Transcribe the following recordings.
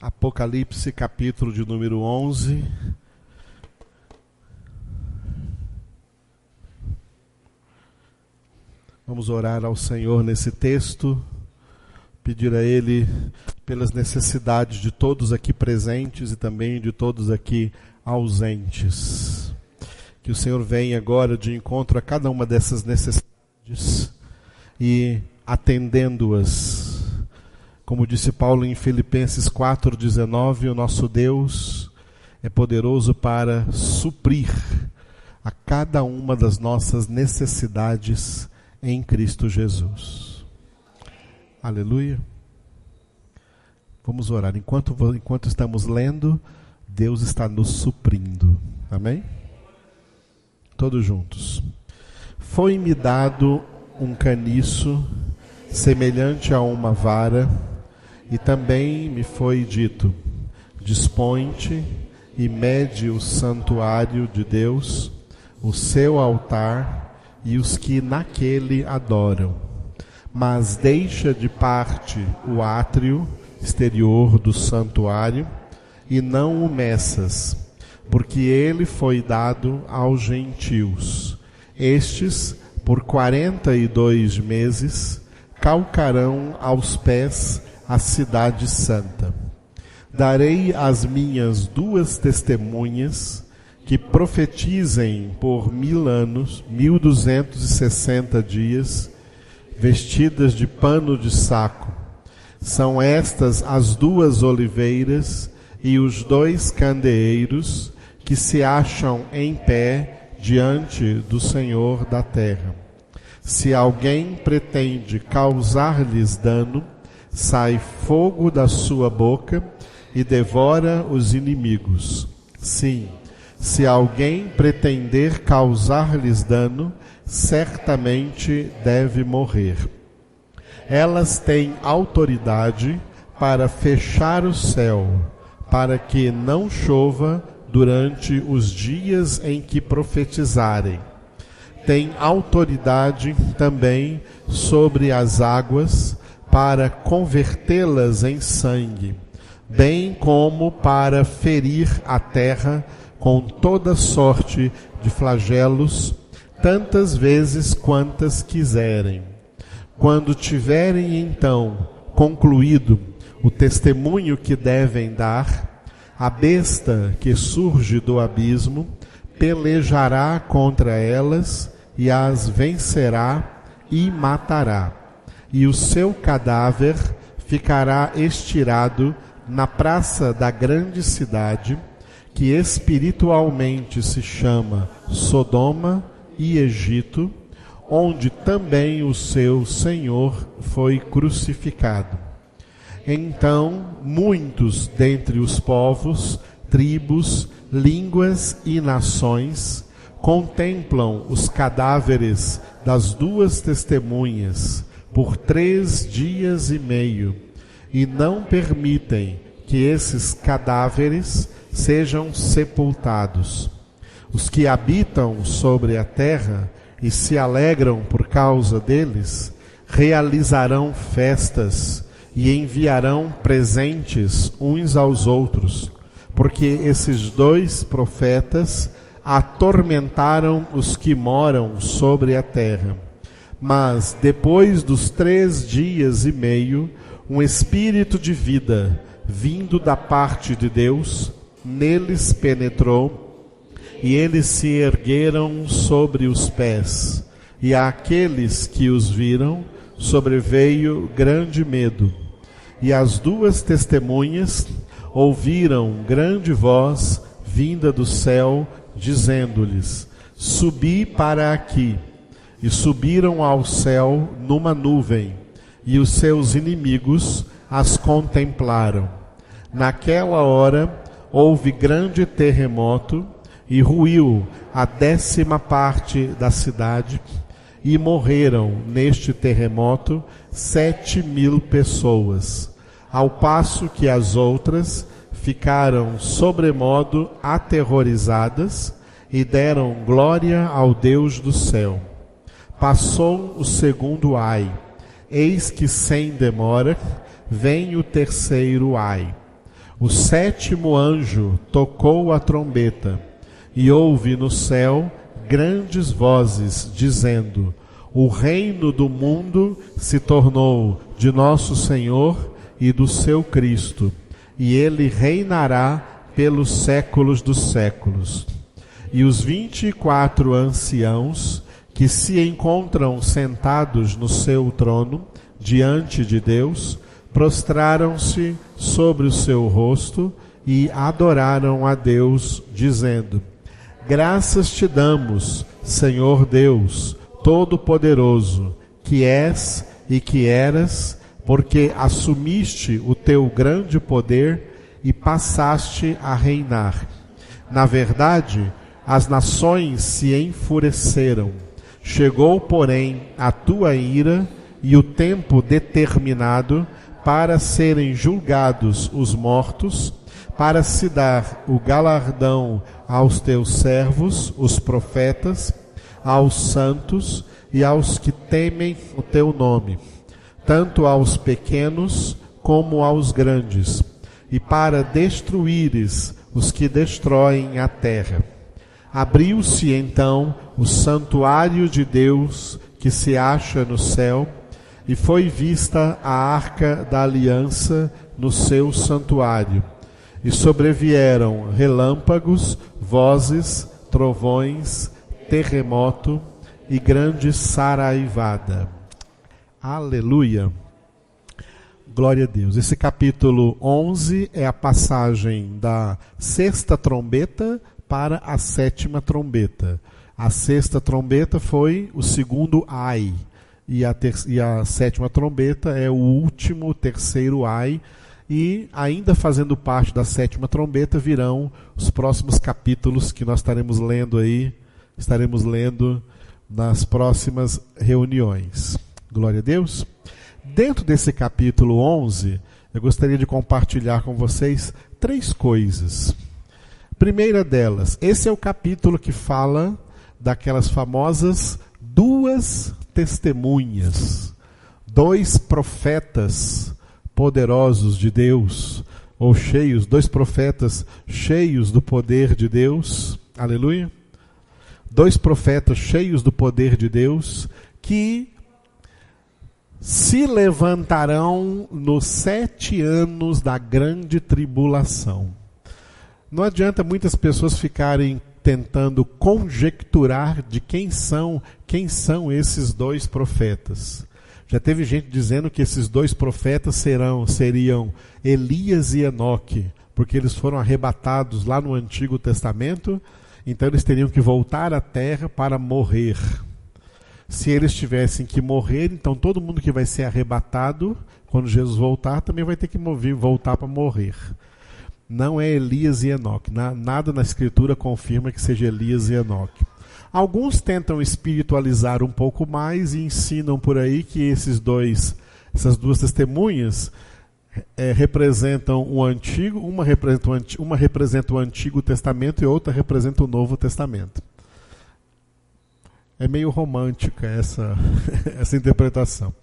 Apocalipse, capítulo de número 11. Vamos orar ao Senhor nesse texto, pedir a Ele pelas necessidades de todos aqui presentes e também de todos aqui ausentes. Que o Senhor venha agora de encontro a cada uma dessas necessidades e atendendo-as. Como disse Paulo em Filipenses 4,19, o nosso Deus é poderoso para suprir a cada uma das nossas necessidades em Cristo Jesus. Aleluia. Vamos orar. Enquanto estamos lendo, Deus está nos suprindo. Amém? Todos juntos. Foi-me dado um caniço semelhante a uma vara, e também me foi dito: dispõe-te e mede o santuário de Deus, o seu altar e os que naquele adoram. Mas deixa de parte o átrio exterior do santuário e não o meças, porque ele foi dado aos gentios. Estes, por 42 meses, calcarão aos pés a cidade santa. Darei às minhas 2 testemunhas que profetizem por 1000 anos, 1260 dias, vestidas de pano de saco. São estas as 2 oliveiras e os 2 candeeiros que se acham em pé diante do Senhor da terra. Se alguém pretende causar-lhes dano, sai fogo da sua boca e devora os inimigos. Sim, se alguém pretender causar-lhes dano, certamente deve morrer. Elas têm autoridade para fechar o céu, para que não chova durante os dias em que profetizarem. Têm autoridade também sobre as águas, para convertê-las em sangue, bem como para ferir a terra com toda sorte de flagelos, tantas vezes quantas quiserem. Quando tiverem então concluído o testemunho que devem dar, a besta que surge do abismo pelejará contra elas e as vencerá e matará. E o seu cadáver ficará estirado na praça da grande cidade, que espiritualmente se chama Sodoma e Egito, onde também o seu Senhor foi crucificado. Então muitos dentre os povos, tribos, línguas e nações contemplam os cadáveres das 2 testemunhas por 3 dias e meio, e não permitem que esses cadáveres sejam sepultados. Os que habitam sobre a terra e se alegram por causa deles, realizarão festas e enviarão presentes uns aos outros, porque esses 2 profetas atormentaram os que moram sobre a terra. Mas depois dos 3 dias e meio, um espírito de vida, vindo da parte de Deus, neles penetrou, e eles se ergueram sobre os pés, e àqueles que os viram sobreveio grande medo. E as 2 testemunhas ouviram grande voz vinda do céu, dizendo-lhes: subi para aqui. E subiram ao céu numa nuvem, e os seus inimigos as contemplaram. Naquela hora houve grande terremoto, e ruiu a 10ª parte da cidade, e morreram neste terremoto 7.000 pessoas, ao passo que as outras ficaram sobremodo aterrorizadas e deram glória ao Deus do céu. Passou o 2º ai, eis que sem demora vem o 3º ai. O sétimo anjo tocou a trombeta, e houve no céu grandes vozes, dizendo: o reino do mundo se tornou de nosso Senhor e do seu Cristo, e ele reinará pelos séculos dos séculos. E os 24 anciãos que se encontram sentados no seu trono, diante de Deus, prostraram-se sobre o seu rosto e adoraram a Deus, dizendo: graças te damos, Senhor Deus Todo-Poderoso, que és e que eras, porque assumiste o teu grande poder e passaste a reinar. Na verdade, as nações se enfureceram. Chegou, porém, a tua ira e o tempo determinado para serem julgados os mortos, para se dar o galardão aos teus servos, os profetas, aos santos e aos que temem o teu nome, tanto aos pequenos como aos grandes, e para destruíres os que destroem a terra. Abriu-se então o santuário de Deus que se acha no céu, e foi vista a arca da aliança no seu santuário. E sobrevieram relâmpagos, vozes, trovões, terremoto e grande saraivada. Aleluia! Glória a Deus. Esse capítulo 11 é a passagem da sexta trombeta para a sétima trombeta. A sexta trombeta foi o segundo ai. E a sétima trombeta é o último, terceiro ai. E ainda fazendo parte da sétima trombeta virão os próximos capítulos que nós estaremos lendo nas próximas reuniões. Glória a Deus. Dentro desse capítulo 11, eu gostaria de compartilhar com vocês 3 coisas. Primeira delas, esse é o capítulo que fala daquelas famosas 2 testemunhas, 2 profetas poderosos de Deus, ou cheios, 2 profetas cheios do poder de Deus, aleluia, 2 profetas cheios do poder de Deus, que se levantarão nos 7 anos da grande tribulação. Não adianta muitas pessoas ficarem tentando conjecturar de quem são esses 2 profetas. Já teve gente dizendo que esses 2 profetas seriam Elias e Enoque, porque eles foram arrebatados lá no Antigo Testamento, então eles teriam que voltar à terra para morrer. Se eles tivessem que morrer, então todo mundo que vai ser arrebatado, quando Jesus voltar, também vai ter que voltar para morrer. Não é Elias e Enoque. Nada na Escritura confirma que seja Elias e Enoque. Alguns tentam espiritualizar um pouco mais e ensinam por aí que essas 2 testemunhas representam o Antigo, uma representa o Antigo Testamento e outra representa o Novo Testamento. É meio romântica essa interpretação.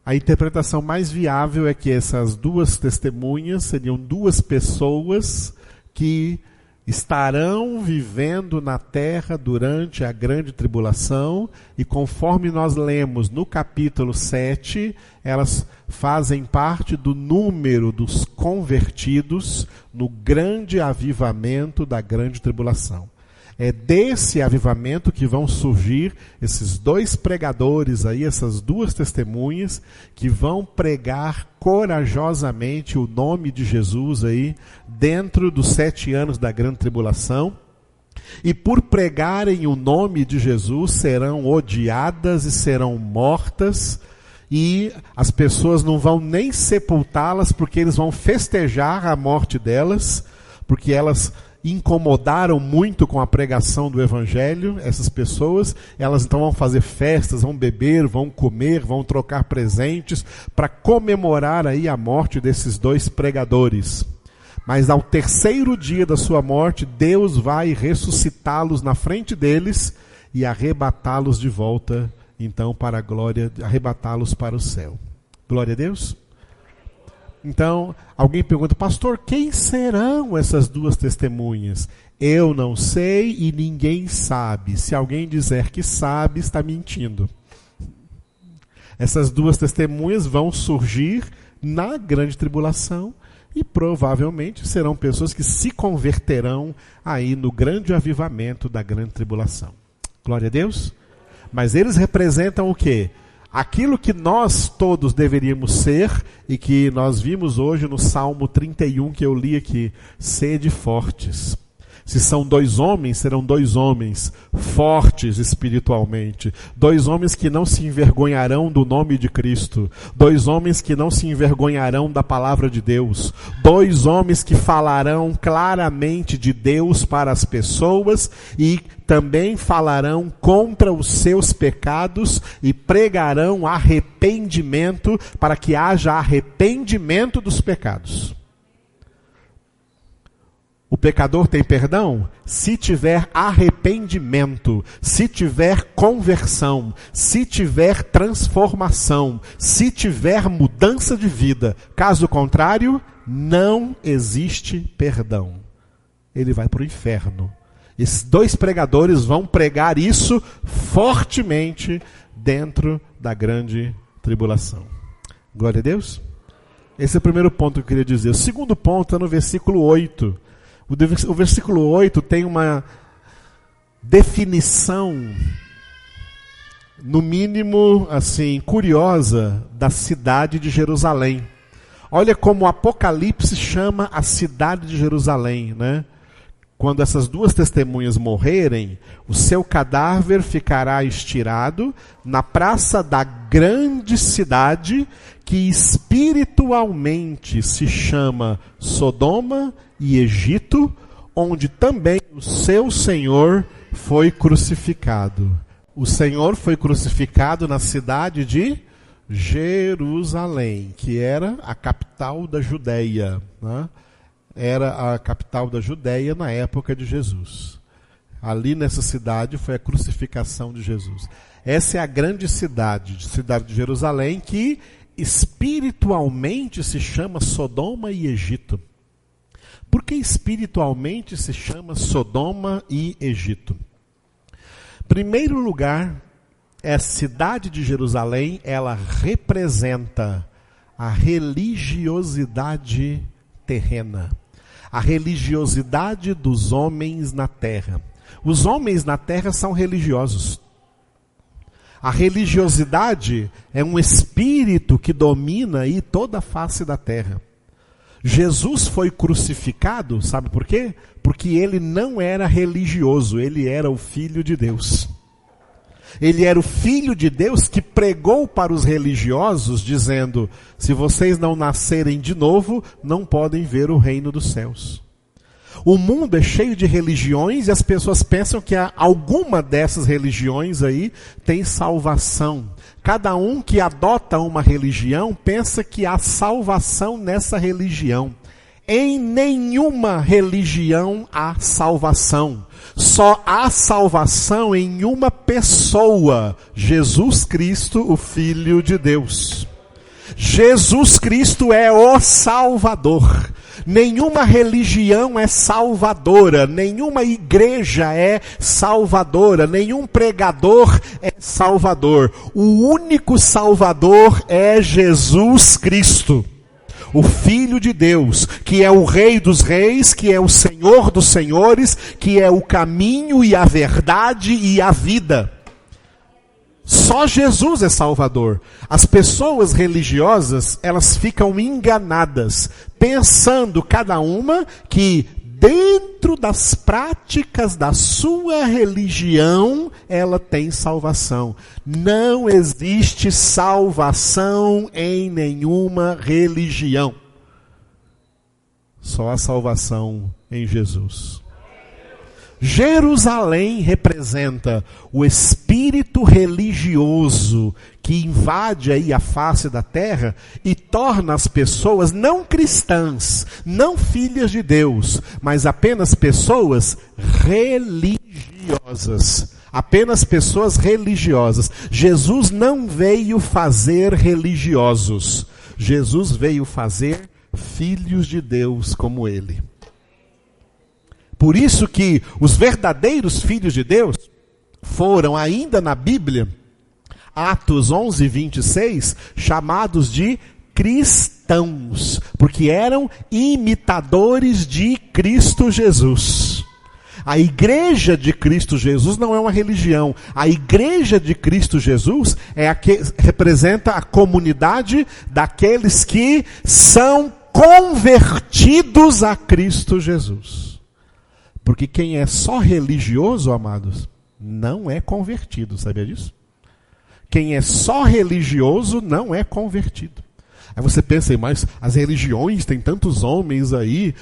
A interpretação mais viável é que essas 2 testemunhas seriam 2 pessoas que estarão vivendo na terra durante a grande tribulação, e conforme nós lemos no capítulo 7, elas fazem parte do número dos convertidos no grande avivamento da grande tribulação. É desse avivamento que vão surgir esses 2 pregadores aí, essas 2 testemunhas, que vão pregar corajosamente o nome de Jesus aí, dentro dos 7 anos da grande tribulação. E por pregarem o nome de Jesus, serão odiadas e serão mortas, e as pessoas não vão nem sepultá-las, porque eles vão festejar a morte delas, porque elas incomodaram muito com a pregação do Evangelho, essas pessoas. Elas então vão fazer festas, vão beber, vão comer, vão trocar presentes, para comemorar aí a morte desses 2 pregadores. Mas ao 3º dia da sua morte, Deus vai ressuscitá-los na frente deles e arrebatá-los de volta, então, para a glória, arrebatá-los para o céu. Glória a Deus. Então, alguém pergunta, pastor, quem serão essas duas testemunhas? Eu não sei e ninguém sabe. Se alguém dizer que sabe, está mentindo. Essas duas testemunhas vão surgir na grande tribulação e provavelmente serão pessoas que se converterão aí no grande avivamento da grande tribulação. Glória a Deus. Mas eles representam o quê? Aquilo que nós todos deveríamos ser e que nós vimos hoje no Salmo 31 que eu li aqui. Sede fortes. Se são dois homens, serão dois homens fortes espiritualmente. Dois homens que não se envergonharão do nome de Cristo. Dois homens que não se envergonharão da palavra de Deus. Dois homens que falarão claramente de Deus para as pessoas e também falarão contra os seus pecados e pregarão arrependimento para que haja arrependimento dos pecados. O pecador tem perdão? Se tiver arrependimento, se tiver conversão, se tiver transformação, se tiver mudança de vida. Caso contrário, não existe perdão. Ele vai para o inferno. Esses dois pregadores vão pregar isso fortemente dentro da grande tribulação. Glória a Deus. Esse é o primeiro ponto que eu queria dizer. O segundo ponto é no versículo 8. O versículo 8 tem uma definição, no mínimo, assim, curiosa, da cidade de Jerusalém. Olha como o Apocalipse chama a cidade de Jerusalém, né? Quando essas duas testemunhas morrerem, o seu cadáver ficará estirado na praça da grande cidade, que espiritualmente se chama Sodoma e Egito, onde também o seu Senhor foi crucificado. O Senhor foi crucificado na cidade de Jerusalém, que era a capital da Judéia, né? Era a capital da Judéia na época de Jesus. Ali nessa cidade foi a crucificação de Jesus. Essa é a grande cidade de Jerusalém, que espiritualmente se chama Sodoma e Egito. Por que espiritualmente se chama Sodoma e Egito? Primeiro lugar, a cidade de Jerusalém, ela representa a religiosidade terrena. A religiosidade dos homens na terra. Os homens na terra são religiosos. A religiosidade é um espírito que domina aí toda a face da terra. Jesus foi crucificado, sabe por quê? Porque ele não era religioso, ele era o Filho de Deus. Ele era o Filho de Deus que pregou para os religiosos, dizendo, se vocês não nascerem de novo, não podem ver o reino dos céus. O mundo é cheio de religiões e as pessoas pensam que alguma dessas religiões aí tem salvação. Cada um que adota uma religião pensa que há salvação nessa religião. Em nenhuma religião há salvação. Só há salvação em uma pessoa, Jesus Cristo, o Filho de Deus. Jesus Cristo é o Salvador. Nenhuma religião é salvadora, nenhuma igreja é salvadora, nenhum pregador é salvador. O único Salvador é Jesus Cristo, o Filho de Deus, que é o Rei dos Reis, que é o Senhor dos Senhores, que é o caminho e a verdade e a vida. Só Jesus é Salvador. As pessoas religiosas, elas ficam enganadas, pensando cada uma que dentro das práticas da sua religião, ela tem salvação. Não existe salvação em nenhuma religião. Só há salvação em Jesus. Jerusalém representa o espírito religioso que invade aí a face da terra e torna as pessoas não cristãs, não filhas de Deus, mas apenas pessoas religiosas. Apenas pessoas religiosas. Jesus não veio fazer religiosos. Jesus veio fazer filhos de Deus como ele. Por isso que os verdadeiros filhos de Deus foram, ainda na Bíblia, Atos 11, 26, chamados de cristãos, porque eram imitadores de Cristo Jesus. A igreja de Cristo Jesus não é uma religião. A igreja de Cristo Jesus é a que representa a comunidade daqueles que são convertidos a Cristo Jesus. Porque quem é só religioso, amados, não é convertido, sabia disso? Quem é só religioso não é convertido. Aí você pensa, mas as religiões têm tantos homens aí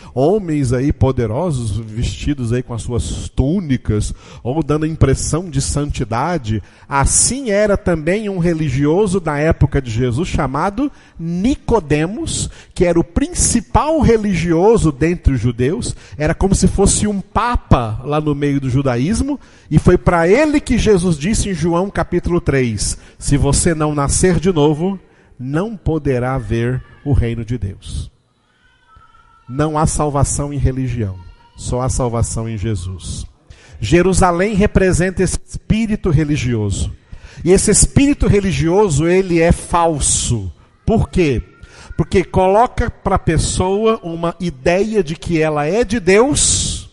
poderosos, vestidos aí com as suas túnicas, ou dando a impressão de santidade. Assim era também um religioso da época de Jesus, chamado Nicodemos, que era o principal religioso dentre os judeus, era como se fosse um papa lá no meio do judaísmo, e foi para ele que Jesus disse em João capítulo 3, se você não nascer de novo, não poderá ver o reino de Deus. Não há salvação em religião, só há salvação em Jesus. Jerusalém representa esse espírito religioso. E esse espírito religioso, ele é falso. Por quê? Porque coloca para a pessoa uma ideia de que ela é de Deus,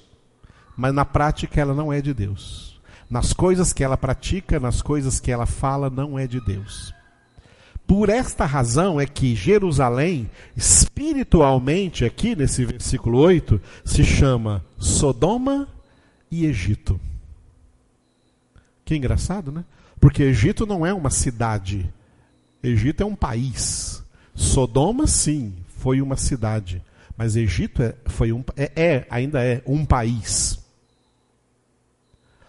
mas na prática ela não é de Deus. Nas coisas que ela pratica, nas coisas que ela fala, não é de Deus. Por esta razão é que Jerusalém, espiritualmente, aqui nesse versículo 8, se chama Sodoma e Egito. Que engraçado, né? Porque Egito não é uma cidade. Egito é um país. Sodoma, sim, foi uma cidade. Mas Egito ainda é um país.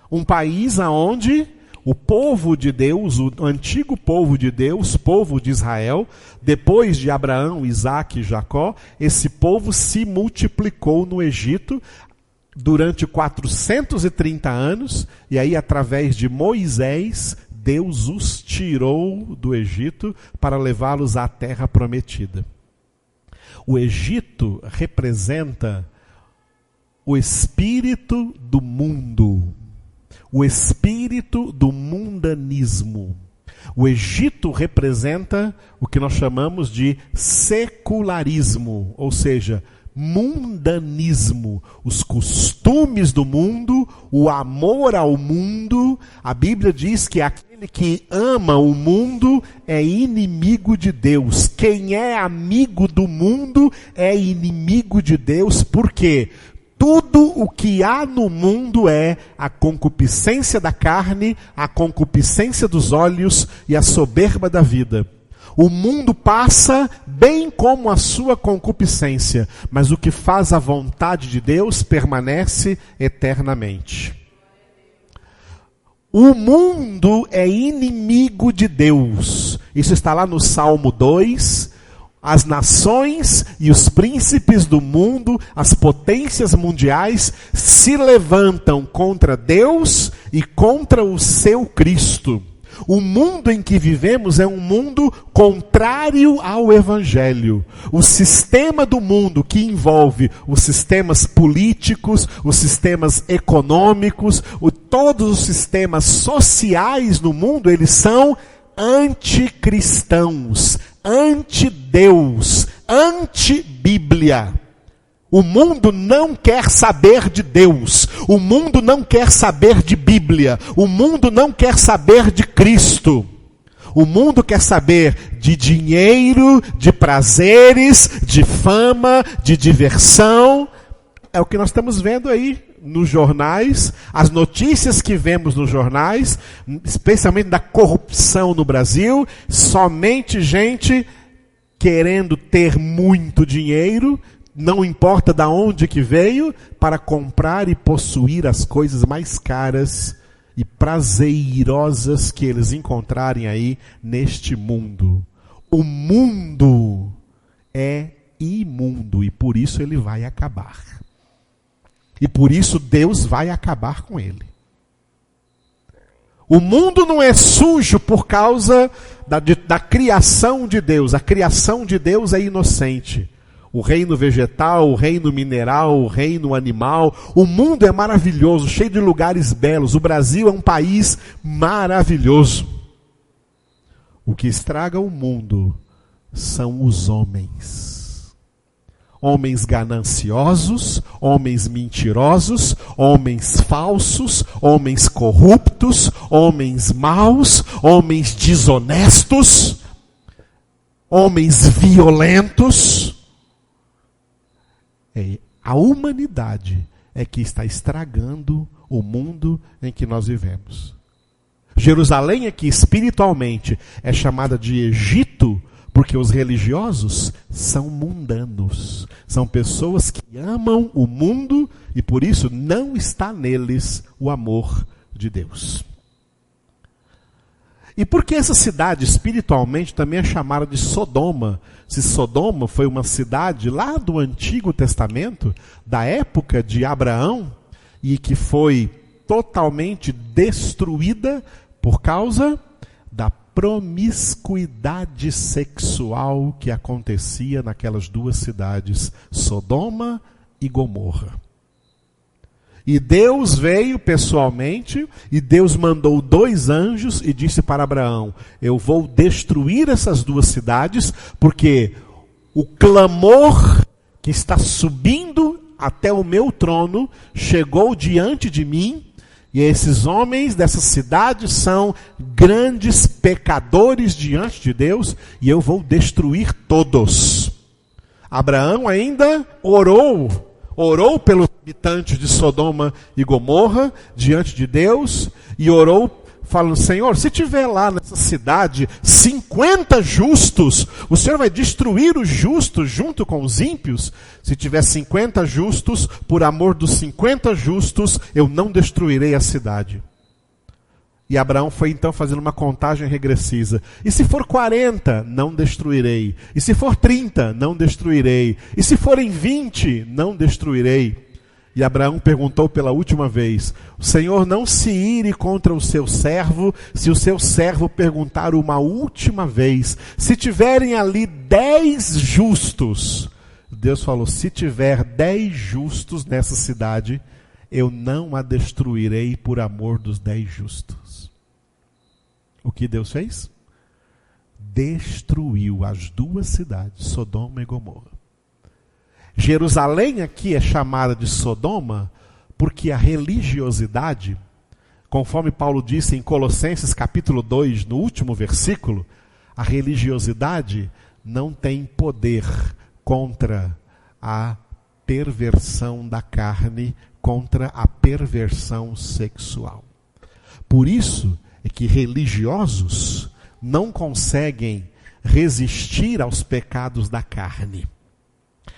Um país aonde o povo de Deus, o antigo povo de Deus, povo de Israel, depois de Abraão, Isaque e Jacó, esse povo se multiplicou no Egito durante 430 anos, e aí através de Moisés, Deus os tirou do Egito para levá-los à terra prometida. O Egito representa o espírito do mundo. O espírito do mundanismo. O Egito representa o que nós chamamos de secularismo, ou seja, mundanismo, os costumes do mundo, o amor ao mundo. A Bíblia diz que aquele que ama o mundo é inimigo de Deus. Quem é amigo do mundo é inimigo de Deus. Por quê? Tudo o que há no mundo é a concupiscência da carne, a concupiscência dos olhos e a soberba da vida. O mundo passa bem como a sua concupiscência, mas o que faz a vontade de Deus permanece eternamente. O mundo é inimigo de Deus. Isso está lá no Salmo 2. As nações e os príncipes do mundo, as potências mundiais, se levantam contra Deus e contra o seu Cristo. O mundo em que vivemos é um mundo contrário ao Evangelho. O sistema do mundo que envolve os sistemas políticos, os sistemas econômicos, todos os sistemas sociais no mundo, eles são anticristãos, anti-Deus, anti-Bíblia. O mundo não quer saber de Deus. O mundo não quer saber de Bíblia. O mundo não quer saber de Cristo. O mundo quer saber de dinheiro, de prazeres, de fama, de diversão. É o que nós estamos vendo aí nos jornais, as notícias que vemos nos jornais, especialmente da corrupção no Brasil, somente gente querendo ter muito dinheiro, não importa de onde que veio, para comprar e possuir as coisas mais caras e prazerosas que eles encontrarem aí neste mundo. O mundo é imundo e por isso ele vai acabar. E por isso Deus vai acabar com ele. O mundo não é sujo por causa da criação de Deus. A criação de Deus é inocente. o reino vegetal, o reino mineral, o reino animal. O mundo é maravilhoso, cheio de lugares belos. O Brasil é um país maravilhoso. O que estraga o mundo são os homens. Homens gananciosos, homens mentirosos, homens falsos, homens corruptos, homens maus, homens desonestos, homens violentos. A humanidade é que está estragando o mundo em que nós vivemos. Jerusalém aqui espiritualmente é chamada de Egito, porque os religiosos são mundanos. São pessoas que amam o mundo e por isso não está neles o amor de Deus. E por que essa cidade espiritualmente também é chamada de Sodoma? Se Sodoma foi uma cidade lá do Antigo Testamento, da época de Abraão, e que foi totalmente destruída por causa da promiscuidade sexual que acontecia naquelas duas cidades, Sodoma e Gomorra. E Deus veio pessoalmente, e Deus mandou 2 anjos e disse para Abraão: eu vou destruir essas duas cidades, porque o clamor que está subindo até o meu trono chegou diante de mim, e esses homens dessa cidade são grandes pecadores diante de Deus, e eu vou destruir todos. Abraão ainda orou pelos habitantes de Sodoma e Gomorra diante de Deus, e orou falando: Senhor, se tiver lá nessa cidade 50 justos, o Senhor vai destruir os justos junto com os ímpios? Se tiver 50 justos, por amor dos 50 justos, eu não destruirei a cidade. E Abraão foi então fazendo uma contagem regressiva. E se for 40, não destruirei. E se for 30, não destruirei. E se forem 20, não destruirei. E Abraão perguntou pela última vez: o Senhor não se ire contra o seu servo, se o seu servo perguntar uma última vez. Se tiverem ali 10 justos, Deus falou: se tiver 10 justos nessa cidade, eu não a destruirei por amor dos 10 justos. O que Deus fez? Destruiu as duas cidades, Sodoma e Gomorra. Jerusalém aqui é chamada de Sodoma porque a religiosidade, conforme Paulo disse em Colossenses capítulo 2, no último versículo, a religiosidade não tem poder contra a perversão da carne, contra a perversão sexual. Por isso é que religiosos não conseguem resistir aos pecados da carne.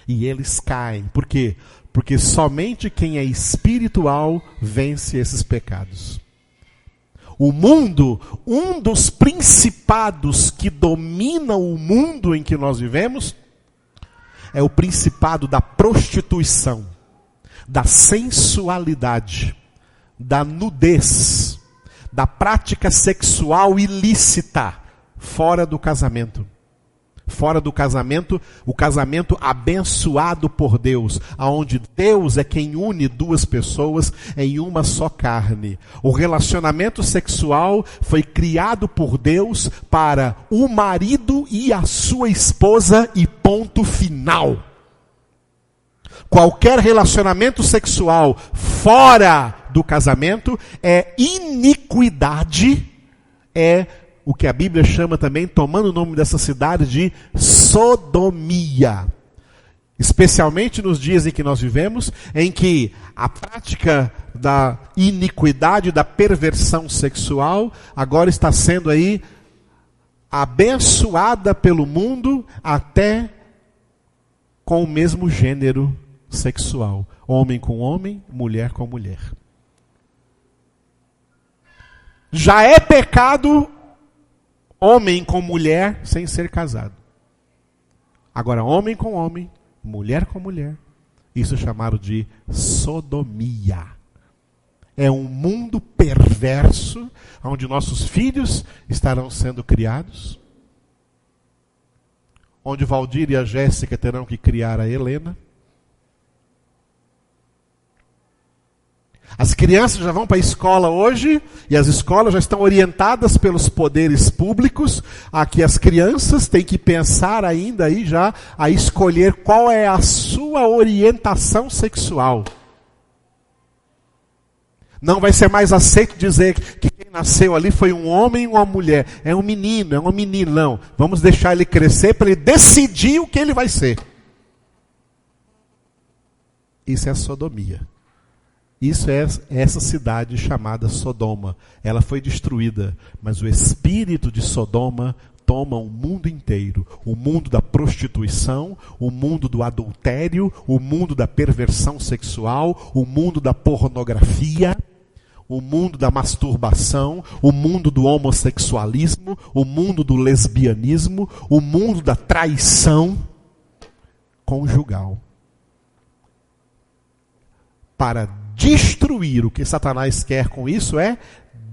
E eles caem. Por quê? Porque somente quem é espiritual vence esses pecados. O mundo, um dos principados que domina o mundo em que nós vivemos, é o principado da prostituição, da sensualidade, da nudez, da prática sexual ilícita, fora do casamento. Fora do casamento, o casamento abençoado por Deus, aonde Deus é quem une duas pessoas em uma só carne. O relacionamento sexual foi criado por Deus para o marido e a sua esposa e ponto final. Qualquer relacionamento sexual fora do casamento é iniquidade, é o que a Bíblia chama também, tomando o nome dessa cidade, de sodomia. Especialmente nos dias em que nós vivemos, em que a prática da iniquidade, da perversão sexual, agora está sendo aí abençoada pelo mundo, até com o mesmo gênero sexual. Homem com homem, mulher com mulher. Já é pecado homem com mulher sem ser casado. Agora, homem com homem, mulher com mulher, isso é chamado de sodomia. É um mundo perverso, onde nossos filhos estarão sendo criados. onde Valdir e a Jéssica terão que criar a Helena. As crianças já vão para a escola hoje, e as escolas já estão orientadas pelos poderes públicos a que as crianças têm que pensar ainda aí já a escolher qual é a sua orientação sexual. Não vai ser mais aceito dizer que quem nasceu ali foi um homem ou uma mulher. É um menino, é uma menina. Não, vamos deixar ele crescer para ele decidir o que ele vai ser. Isso é a sodomia. Isso é essa cidade chamada Sodoma. Ela foi destruída, mas o espírito de Sodoma toma o mundo inteiro. O mundo da prostituição, o mundo do adultério, o mundo da perversão sexual, o mundo da pornografia, o mundo da masturbação, o mundo do homossexualismo, o mundo do lesbianismo, o mundo da traição conjugal. Para destruir, o que Satanás quer com isso é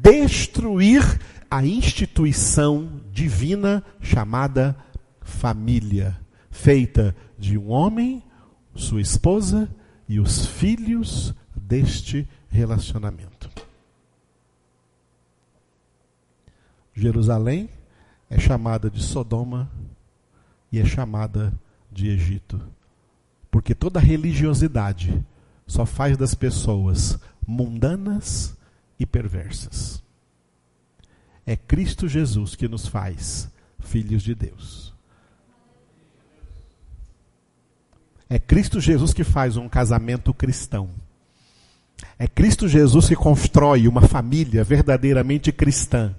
destruir a instituição divina chamada família, feita de um homem, sua esposa e os filhos deste relacionamento. Jerusalém é chamada de Sodoma e é chamada de Egito, porque toda religiosidade só faz das pessoas mundanas e perversas. É Cristo Jesus que nos faz filhos de Deus. É Cristo Jesus que faz um casamento cristão. É Cristo Jesus que constrói uma família verdadeiramente cristã,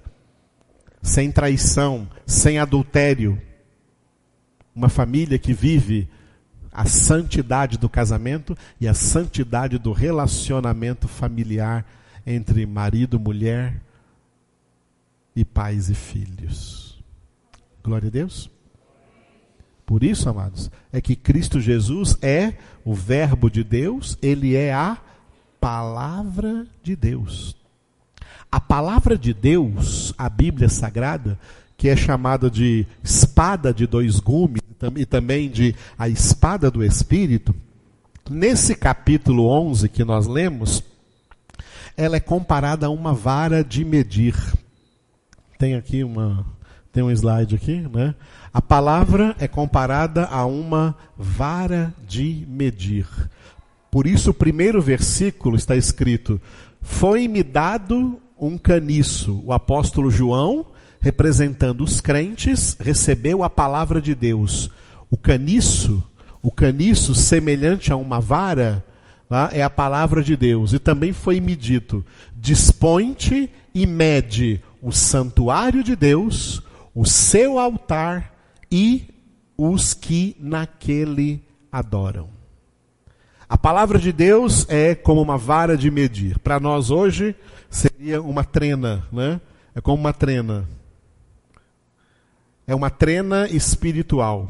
sem traição, sem adultério. Uma família que vive a santidade do casamento e a santidade do relacionamento familiar entre marido, mulher e pais e filhos. Glória a Deus. Por isso, amados, é que Cristo Jesus é o Verbo de Deus, ele é a Palavra de Deus. A Palavra de Deus, a Bíblia Sagrada, que é chamada de espada de dois gumes, e também de a espada do Espírito, nesse capítulo 11 que nós lemos, ela é comparada a uma vara de medir. Tem um slide aqui, né? A palavra é comparada a uma vara de medir. Por isso o primeiro versículo está escrito: foi-me dado um caniço. O apóstolo João, representando os crentes, recebeu a palavra de Deus. O caniço semelhante a uma vara, tá, é a palavra de Deus. E também foi-me dito: dispõe-te e mede o santuário de Deus, o seu altar e os que naquele adoram. A palavra de Deus é como uma vara de medir. Para nós hoje seria uma trena, né? É como uma trena. É uma trena espiritual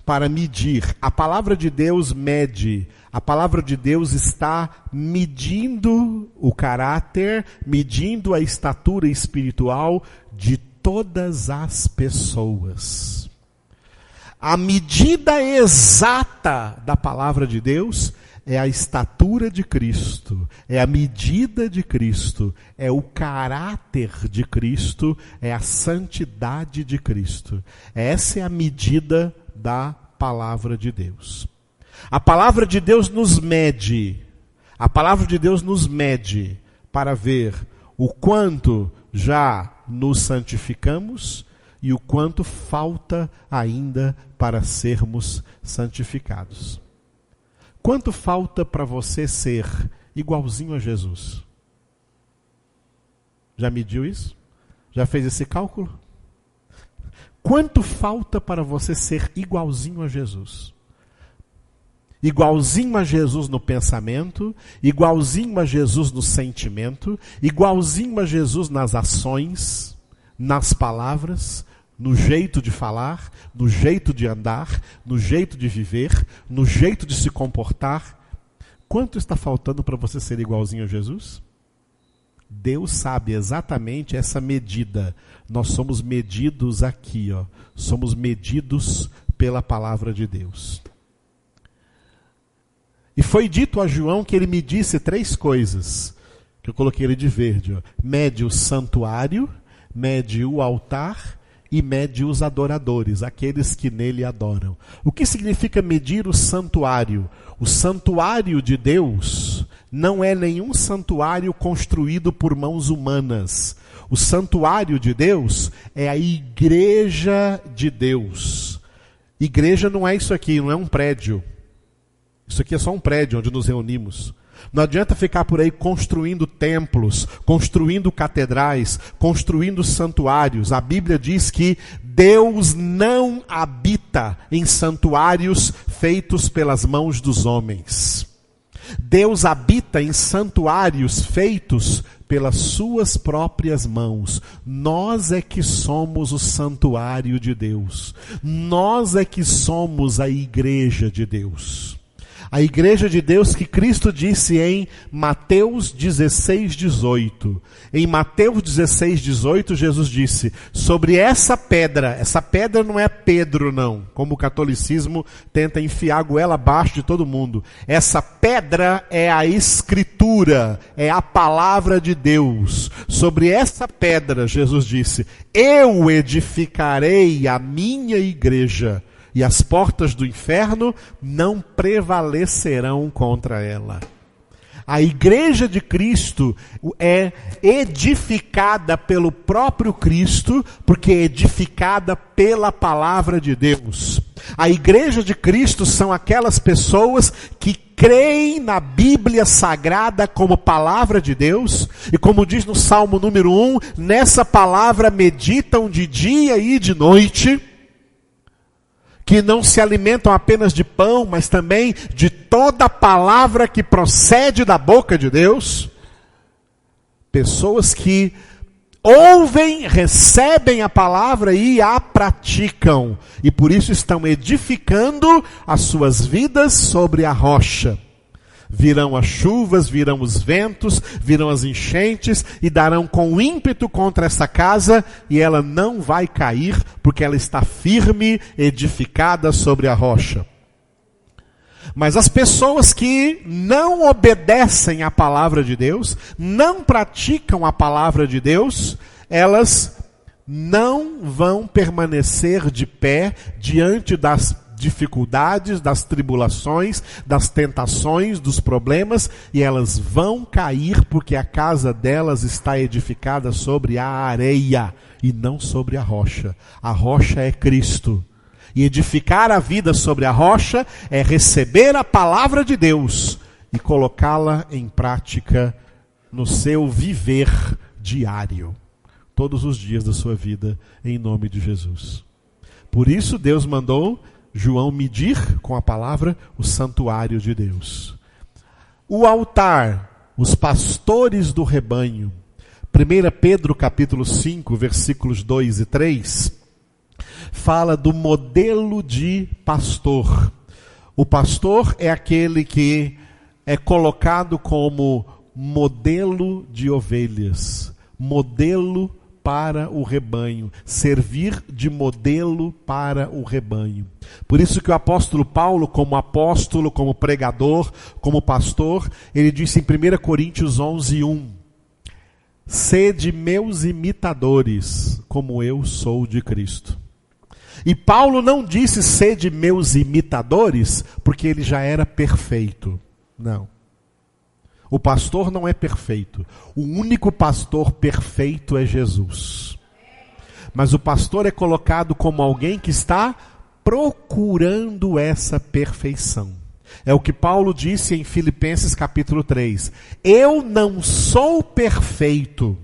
para medir. A palavra de Deus mede. A palavra de Deus está medindo o caráter, medindo a estatura espiritual de todas as pessoas. A medida exata da palavra de Deus é a estatura de Cristo, é a medida de Cristo, é o caráter de Cristo, é a santidade de Cristo. Essa é a medida da palavra de Deus. A palavra de Deus nos mede. A palavra de Deus nos mede para ver o quanto já nos santificamos e o quanto falta ainda para sermos santificados. Quanto falta para você ser igualzinho a Jesus? Já mediu isso? Já fez esse cálculo? Quanto falta para você ser igualzinho a Jesus? Igualzinho a Jesus no pensamento, igualzinho a Jesus no sentimento, igualzinho a Jesus nas ações, nas palavras, no jeito de falar, no jeito de andar, no jeito de viver, no jeito de se comportar. Quanto está faltando para você ser igualzinho a Jesus? Deus sabe exatamente essa medida. Nós somos medidos aqui, ó. Somos medidos pela palavra de Deus. E foi dito a João que ele medisse 3 coisas, que eu coloquei ele de verde, ó. Mede o santuário, mede o altar e mede os adoradores, aqueles que nele adoram. O que significa medir o santuário? O santuário de Deus não é nenhum santuário construído por mãos humanas. O santuário de Deus é a igreja de Deus. Igreja não é isso aqui, não é um prédio. Isso aqui é só um prédio onde nos reunimos. Não adianta ficar por aí construindo templos, construindo catedrais, construindo santuários. A Bíblia diz que Deus não habita em santuários feitos pelas mãos dos homens. Deus habita em santuários feitos pelas suas próprias mãos. Nós é que somos o santuário de Deus. Nós é que somos a igreja de Deus. A igreja de Deus que Cristo disse em Mateus 16:18. Em Mateus 16:18, Jesus disse, sobre essa pedra não é Pedro não, como o catolicismo tenta enfiar a goela abaixo de todo mundo. Essa pedra é a Escritura, é a palavra de Deus. Sobre essa pedra, Jesus disse, eu edificarei a minha igreja. E as portas do inferno não prevalecerão contra ela. A igreja de Cristo é edificada pelo próprio Cristo, porque é edificada pela palavra de Deus. A igreja de Cristo são aquelas pessoas que creem na Bíblia Sagrada como palavra de Deus, e como diz no Salmo número 1, nessa palavra meditam de dia e de noite, que não se alimentam apenas de pão, mas também de toda palavra que procede da boca de Deus. Pessoas que ouvem, recebem a palavra e a praticam. E por isso estão edificando as suas vidas sobre a rocha. Virão as chuvas, virão os ventos, virão as enchentes e darão com ímpeto contra essa casa e ela não vai cair porque ela está firme, edificada sobre a rocha. Mas as pessoas que não obedecem à palavra de Deus, não praticam a palavra de Deus, elas não vão permanecer de pé diante das dificuldades, das tribulações, das tentações, dos problemas, e elas vão cair porque a casa delas está edificada sobre a areia e não sobre a rocha. A rocha é Cristo. E edificar a vida sobre a rocha é receber a palavra de Deus e colocá-la em prática no seu viver diário, todos os dias da sua vida, em nome de Jesus. Por isso Deus mandou João medir com a palavra o santuário de Deus. O altar, os pastores do rebanho. 1 Pedro capítulo 5, versículos 2 e 3, fala do modelo de pastor. O pastor é aquele que é colocado como modelo de ovelhas, modelo para o rebanho, servir de modelo para o rebanho. Por isso que o apóstolo Paulo, como pregador, como pastor, ele disse em 1 Coríntios 11:1, sede meus imitadores, como eu sou de Cristo. E Paulo não disse sede meus imitadores, porque ele já era perfeito. Não. O pastor não é perfeito. O único pastor perfeito é Jesus. Mas o pastor é colocado como alguém que está procurando essa perfeição. É o que Paulo disse em Filipenses capítulo 3. Eu não sou perfeito,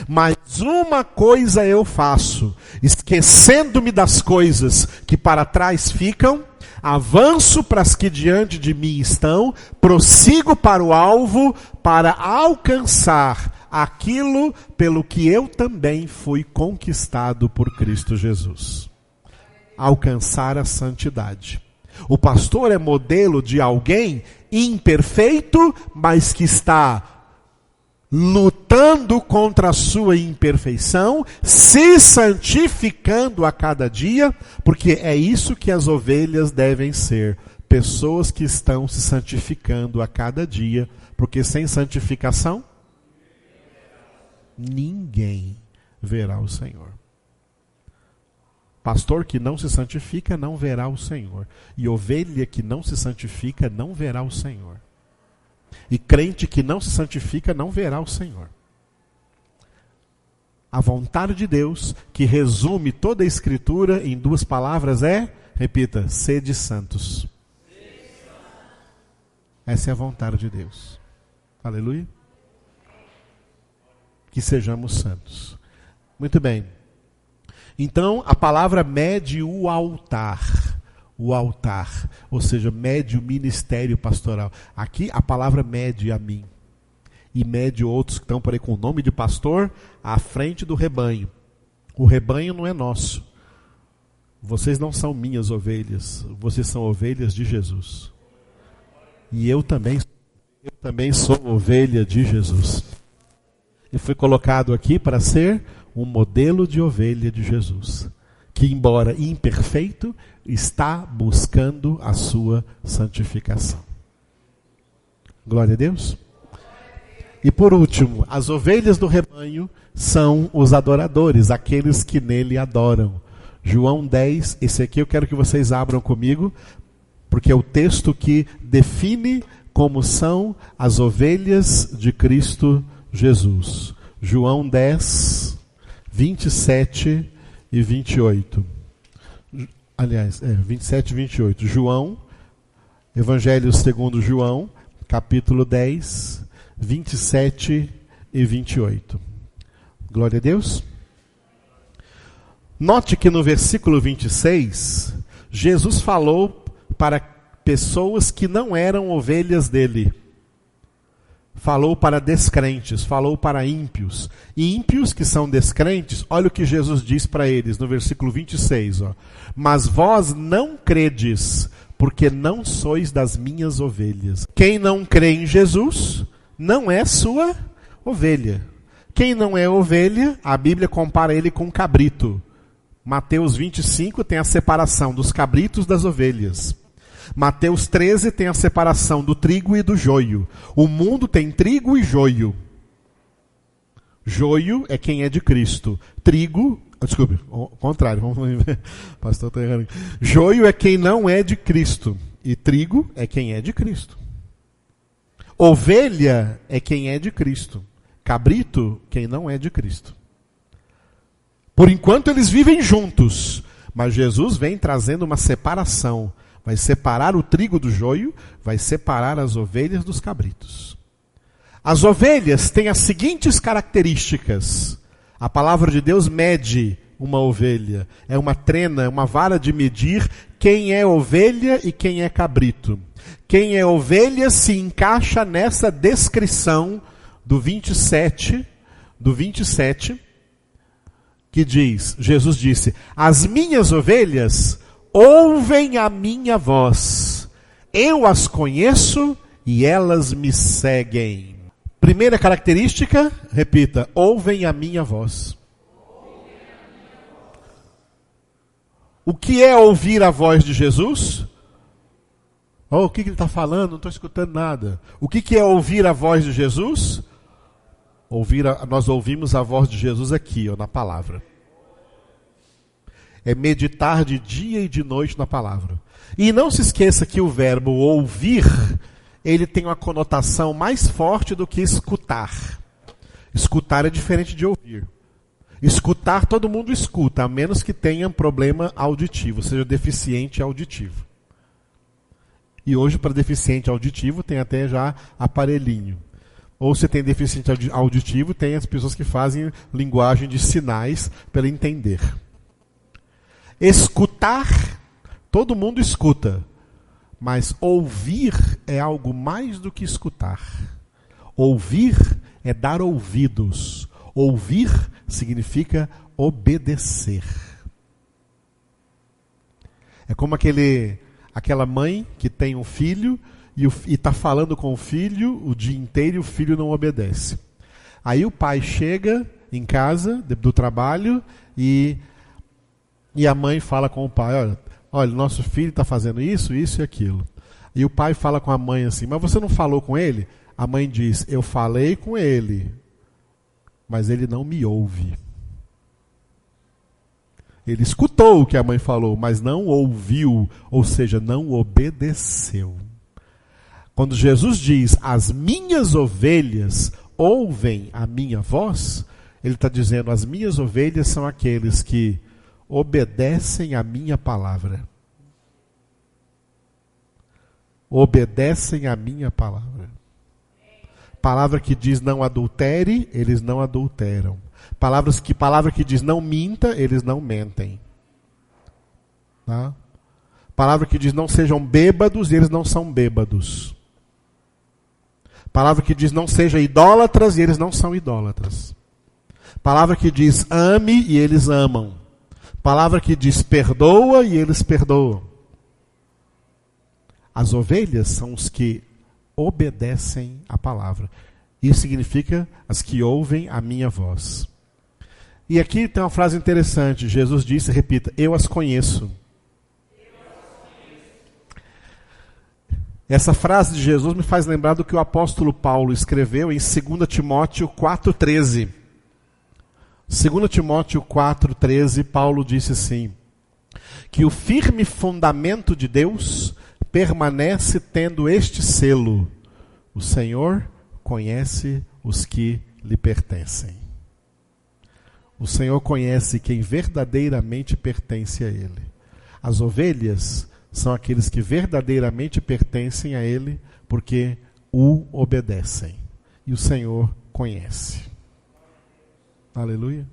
mas uma coisa eu faço, esquecendo-me das coisas que para trás ficam, avanço para as que diante de mim estão, prossigo para o alvo, para alcançar aquilo pelo que eu também fui conquistado por Cristo Jesus. Alcançar a santidade. O pastor é modelo de alguém imperfeito, mas que está lutando contra a sua imperfeição, se santificando a cada dia, porque é isso que as ovelhas devem ser, pessoas que estão se santificando a cada dia, porque sem santificação, ninguém verá o Senhor. Pastor que não se santifica não verá o Senhor, e ovelha que não se santifica não verá o Senhor. E crente que não se santifica não verá o Senhor. A vontade de Deus, que resume toda a Escritura em duas palavras, é, repita, sede santos. Essa é a vontade de Deus. Aleluia. Que sejamos santos. Muito bem. Então, a palavra mede o altar. O altar, ou seja, mede o ministério pastoral. Aqui a palavra mede a mim. E mede outros que estão por aí com o nome de pastor à frente do rebanho. O rebanho não é nosso. Vocês não são minhas ovelhas. Vocês são ovelhas de Jesus. E eu também sou ovelha de Jesus. E fui colocado aqui para ser um modelo de ovelha de Jesus. Que, embora imperfeito, está buscando a sua santificação. Glória a Deus. E por último, as ovelhas do rebanho são os adoradores, aqueles que nele adoram. João 10, esse aqui eu quero que vocês abram comigo, porque é o texto que define como são as ovelhas de Cristo Jesus. João 10, 27 e 28. Aliás, 27 e 28. João, Evangelho segundo João, capítulo 10, 27 e 28. Glória a Deus. Note que no versículo 26, Jesus falou para pessoas que não eram ovelhas dele. Falou para descrentes, falou para ímpios. E ímpios que são descrentes, olha o que Jesus diz para eles no versículo 26. Mas vós não credes, porque não sois das minhas ovelhas. Quem não crê em Jesus, não é sua ovelha. Quem não é ovelha, a Bíblia compara ele com um cabrito. Mateus 25 tem a separação dos cabritos das ovelhas. Mateus 13 tem a separação do trigo e do joio. O mundo tem trigo e joio. Joio é quem é de Cristo. Trigo, desculpe, ao contrário, vamos ver. Pastor está errando. Joio é quem não é de Cristo. E trigo é quem é de Cristo. Ovelha é quem é de Cristo. Cabrito, quem não é de Cristo. Por enquanto eles vivem juntos, mas Jesus vem trazendo uma separação. Vai separar o trigo do joio, vai separar as ovelhas dos cabritos. As ovelhas têm as seguintes características. A palavra de Deus mede uma ovelha. É uma trena, é uma vara de medir quem é ovelha e quem é cabrito. Quem é ovelha se encaixa nessa descrição do 27, que diz, Jesus disse, as minhas ovelhas ouvem a minha voz, eu as conheço e elas me seguem. Primeira característica, repita, ouvem a minha voz. O que é ouvir a voz de Jesus? O que ele está falando? Não estou escutando nada. O que é ouvir a voz de Jesus? Nós ouvimos a voz de Jesus aqui, na palavra. É meditar de dia e de noite na palavra. E não se esqueça que o verbo ouvir, ele tem uma conotação mais forte do que escutar. Escutar é diferente de ouvir. Escutar, todo mundo escuta, a menos que tenha problema auditivo, seja deficiente auditivo. E hoje, para deficiente auditivo, tem até já aparelhinho. Ou se tem deficiente auditivo, tem as pessoas que fazem linguagem de sinais para ele entender. Escutar, todo mundo escuta. Mas ouvir é algo mais do que escutar. Ouvir é dar ouvidos. Ouvir significa obedecer. É como aquela mãe que tem um filho e está falando com o filho o dia inteiro e o filho não obedece. Aí o pai chega em casa do trabalho e a mãe fala com o pai, olha, nosso filho está fazendo isso, isso e aquilo. E o pai fala com a mãe assim, mas você não falou com ele? A mãe diz, eu falei com ele, mas ele não me ouve. Ele escutou o que a mãe falou, mas não ouviu, ou seja, não obedeceu. Quando Jesus diz, as minhas ovelhas ouvem a minha voz, ele está dizendo, as minhas ovelhas são aqueles que obedecem a minha palavra. Obedecem a minha palavra. Palavra que diz não adultere, eles não adulteram. Palavra que diz não minta, eles não mentem. Tá? Palavra que diz não sejam bêbados, eles não são bêbados. Palavra que diz não sejam idólatras, e eles não são idólatras. Palavra que diz ame, e eles amam. Palavra que diz perdoa, e eles perdoam. As ovelhas são os que obedecem a palavra. Isso significa as que ouvem a minha voz. E aqui tem uma frase interessante. Jesus disse, repita, eu as conheço. Essa frase de Jesus me faz lembrar do que o apóstolo Paulo escreveu em 2 Timóteo 4,13. 2 Timóteo 4,13, Paulo disse assim, que o firme fundamento de Deus permanece tendo este selo: o Senhor conhece os que lhe pertencem. O Senhor conhece quem verdadeiramente pertence a Ele. As ovelhas são aqueles que verdadeiramente pertencem a Ele, porque o obedecem. E o Senhor conhece. Aleluia.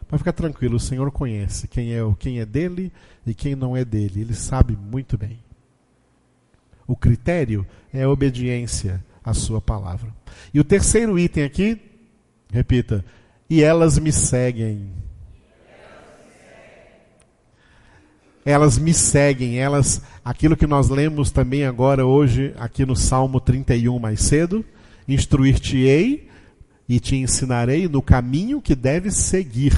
Mas fica tranquilo, o Senhor conhece quem é dele e quem não é dele. Ele sabe muito bem. O critério é a obediência à sua palavra. E o terceiro item aqui, repita, e elas me seguem. Elas me seguem, aquilo que nós lemos também agora hoje, aqui no Salmo 31 mais cedo, instruir-te-ei e te ensinarei no caminho que deves seguir.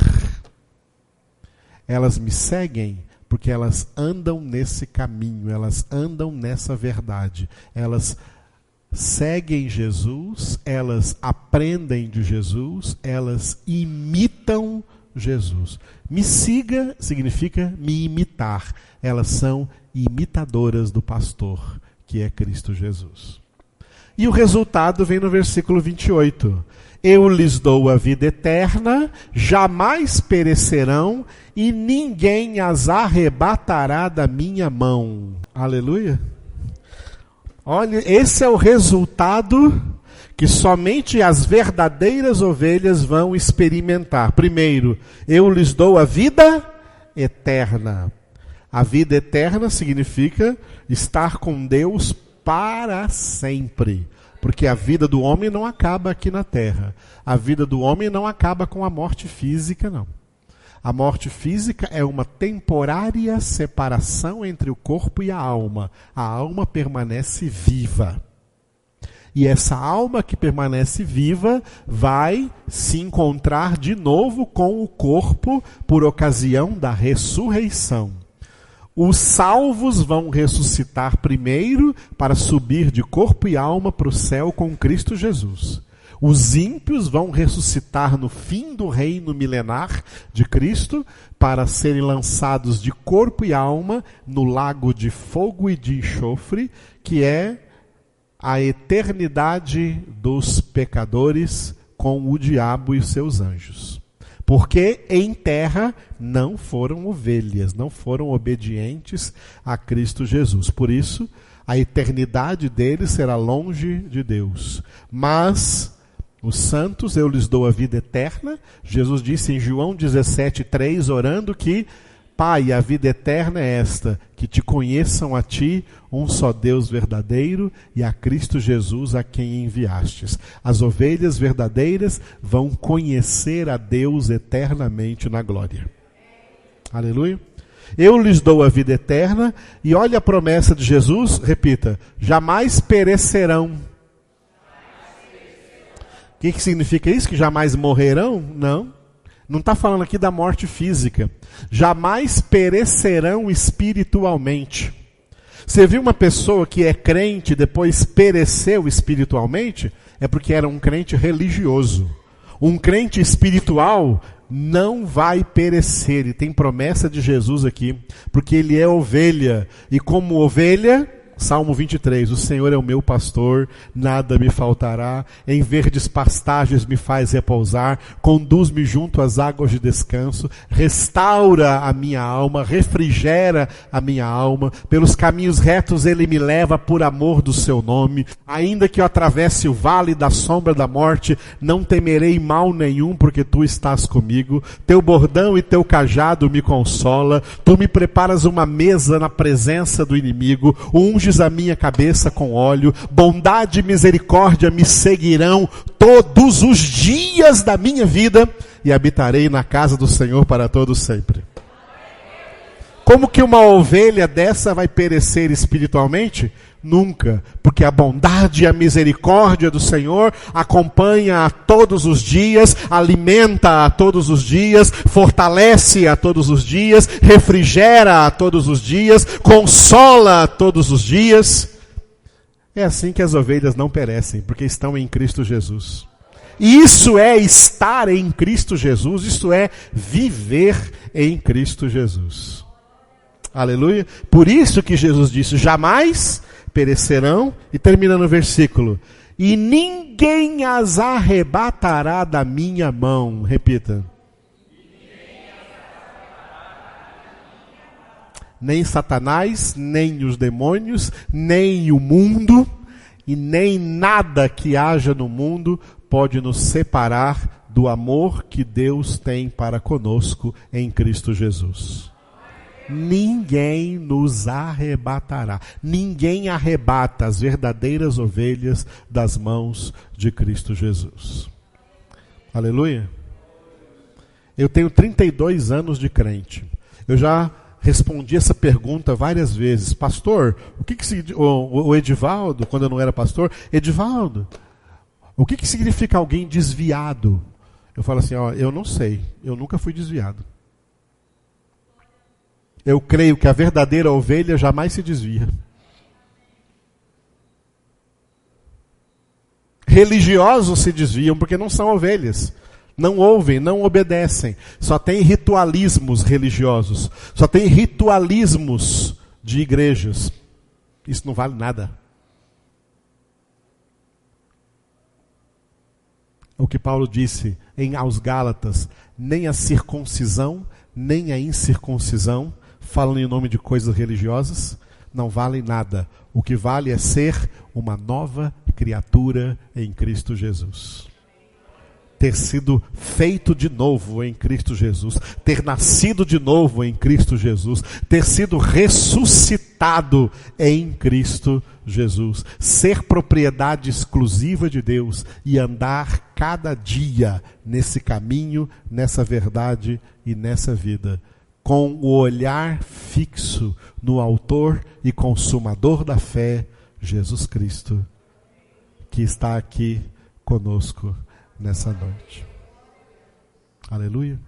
Elas me seguem porque elas andam nesse caminho, elas andam nessa verdade, elas seguem Jesus, elas aprendem de Jesus, elas imitam Jesus. Me siga significa me imitar. Elas são imitadoras do pastor, que é Cristo Jesus. E o resultado vem no versículo 28. Eu lhes dou a vida eterna, jamais perecerão, e ninguém as arrebatará da minha mão. Aleluia. Olha, esse é o resultado que somente as verdadeiras ovelhas vão experimentar. Primeiro, eu lhes dou a vida eterna. A vida eterna significa estar com Deus para sempre. Porque a vida do homem não acaba aqui na terra. A vida do homem não acaba com a morte física, não. A morte física é uma temporária separação entre o corpo e a alma. A alma permanece viva. E essa alma que permanece viva vai se encontrar de novo com o corpo por ocasião da ressurreição. Os salvos vão ressuscitar primeiro para subir de corpo e alma para o céu com Cristo Jesus. Os ímpios vão ressuscitar no fim do reino milenar de Cristo para serem lançados de corpo e alma no lago de fogo e de enxofre, que é a eternidade dos pecadores com o diabo e seus anjos. Porque em terra não foram ovelhas, não foram obedientes a Cristo Jesus. Por isso, a eternidade deles será longe de Deus. Mas os santos, eu lhes dou a vida eterna. Jesus disse em João 17:3, orando que, Pai, a vida eterna é esta, que te conheçam a ti, um só Deus verdadeiro, e a Cristo Jesus a quem enviastes. As ovelhas verdadeiras vão conhecer a Deus eternamente na glória. Aleluia. Eu lhes dou a vida eterna, e olha a promessa de Jesus, repita, jamais perecerão. O que significa isso? Que jamais morrerão? Não. Não está falando aqui da morte física. Jamais perecerão espiritualmente. Você viu uma pessoa que é crente e depois pereceu espiritualmente? É porque era um crente religioso. Um crente espiritual não vai perecer. E tem promessa de Jesus aqui. Porque ele é ovelha. E como ovelha... Salmo 23, o Senhor é o meu pastor, nada me faltará, em verdes pastagens me faz repousar, conduz-me junto às águas de descanso, restaura a minha alma, refrigera a minha alma, pelos caminhos retos ele me leva por amor do seu nome, ainda que eu atravesse o vale da sombra da morte, não temerei mal nenhum, porque tu estás comigo, teu bordão e teu cajado me consola, tu me preparas uma mesa na presença do inimigo, unges a minha cabeça com óleo, bondade e misericórdia me seguirão todos os dias da minha vida e habitarei na casa do Senhor para todo sempre. Como que uma ovelha dessa vai perecer espiritualmente? Nunca, porque a bondade e a misericórdia do Senhor acompanha a todos os dias, alimenta a todos os dias, fortalece a todos os dias, refrigera a todos os dias, consola a todos os dias. É assim que as ovelhas não perecem, porque estão em Cristo Jesus. E isso é estar em Cristo Jesus, isso é viver em Cristo Jesus. Aleluia. Por isso que Jesus disse, jamais perecerão, e termina no versículo, e ninguém as arrebatará da minha mão. Repita. Nem Satanás, nem os demônios, nem o mundo, e nem nada que haja no mundo pode nos separar do amor que Deus tem para conosco em Cristo Jesus. Ninguém nos arrebatará. Ninguém arrebata as verdadeiras ovelhas das mãos de Cristo Jesus. Aleluia. Eu tenho 32 anos de crente. Eu já respondi essa pergunta várias vezes. Pastor, o Edivaldo, quando eu não era pastor, Edivaldo, o que significa alguém desviado? Eu falo assim, eu não sei, eu nunca fui desviado. Eu creio que a verdadeira ovelha jamais se desvia. Religiosos se desviam porque não são ovelhas. Não ouvem, não obedecem. Só tem ritualismos religiosos. Só tem ritualismos de igrejas. Isso não vale nada. O que Paulo disse aos Gálatas, nem a circuncisão, nem a incircuncisão, falando em nome de coisas religiosas, não valem nada. O que vale é ser uma nova criatura em Cristo Jesus. Ter sido feito de novo em Cristo Jesus. Ter nascido de novo em Cristo Jesus. Ter sido ressuscitado em Cristo Jesus. Ser propriedade exclusiva de Deus e andar cada dia nesse caminho, nessa verdade e nessa vida, com o olhar fixo no autor e consumador da fé, Jesus Cristo, que está aqui conosco nessa noite. Aleluia.